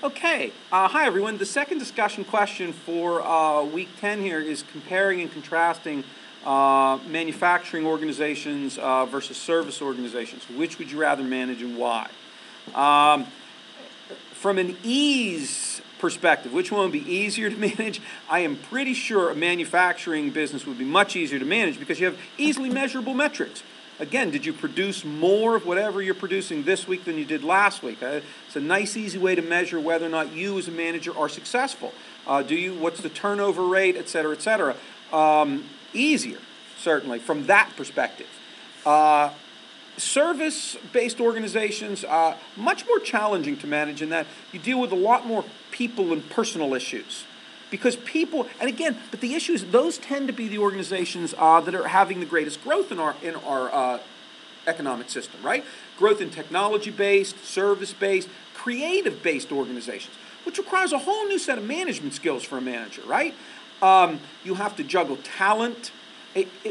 Okay, hi everyone. The second discussion question for week 10 here is comparing and contrasting manufacturing organizations versus service organizations. Which would you rather manage and why? Um, from an ease perspective, which one would be easier to manage? I am pretty sure a manufacturing business would be much easier to manage because you have easily measurable metrics. Again, did you produce more of whatever you're producing this week than you did last week? It's a nice, easy way to measure whether or not you as a manager are successful. What's the turnover rate, et cetera, et cetera? Easier, certainly, from that perspective. Service-based organizations, much more challenging to manage in that you deal with a lot more people and personal issues. Because people, and again, but the issue is those tend to be the organizations that are having the greatest growth in our economic system, right? Growth in technology-based, service-based, creative-based organizations, which requires a whole new set of management skills for a manager, right? You have to juggle talent.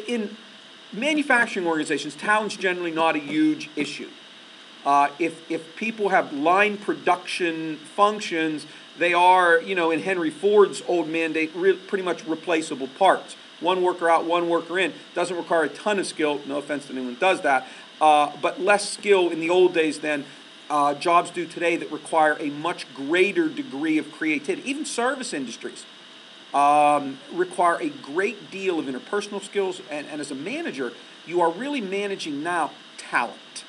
In manufacturing organizations, talent's generally not a huge issue. If people have line production functions, they are, in Henry Ford's old mandate, pretty much replaceable parts. One worker out, one worker in. Doesn't require a ton of skill. No offense to anyone who does that. But less skill in the old days than jobs do today that require a much greater degree of creativity. Even service industries require a great deal of interpersonal skills. And as a manager, you are really managing now talent.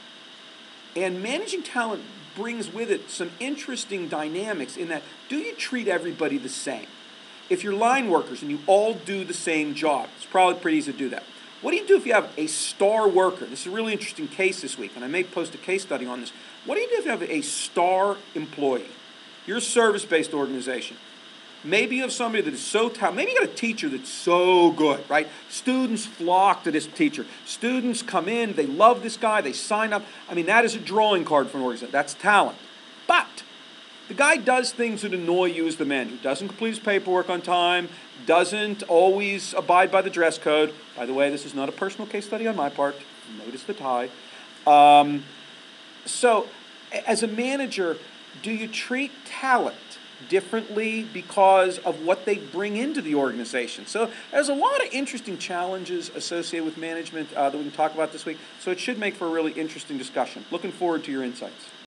And managing talent brings with it some interesting dynamics in that, do you treat everybody the same? If you're line workers and you all do the same job, it's probably pretty easy to do that. What do you do if you have a star worker? This is a really interesting case this week, and I may post a case study on this. What do you do if you have a star employee? You're a service-based organization. Maybe you have somebody that is so talented. Maybe you got a teacher that's so good, right? Students flock to this teacher. Students come in, they love this guy, they sign up. I mean, that is a drawing card for an organization. That's talent. But the guy does things that annoy you as the manager. Doesn't complete his paperwork on time, doesn't always abide by the dress code. By the way, this is not a personal case study on my part. Notice the tie. So, as a manager, do you treat talent differently because of what they bring into the organization? So there's a lot of interesting challenges associated with management that we can talk about this week. So it should make for a really interesting discussion. Looking forward to your insights.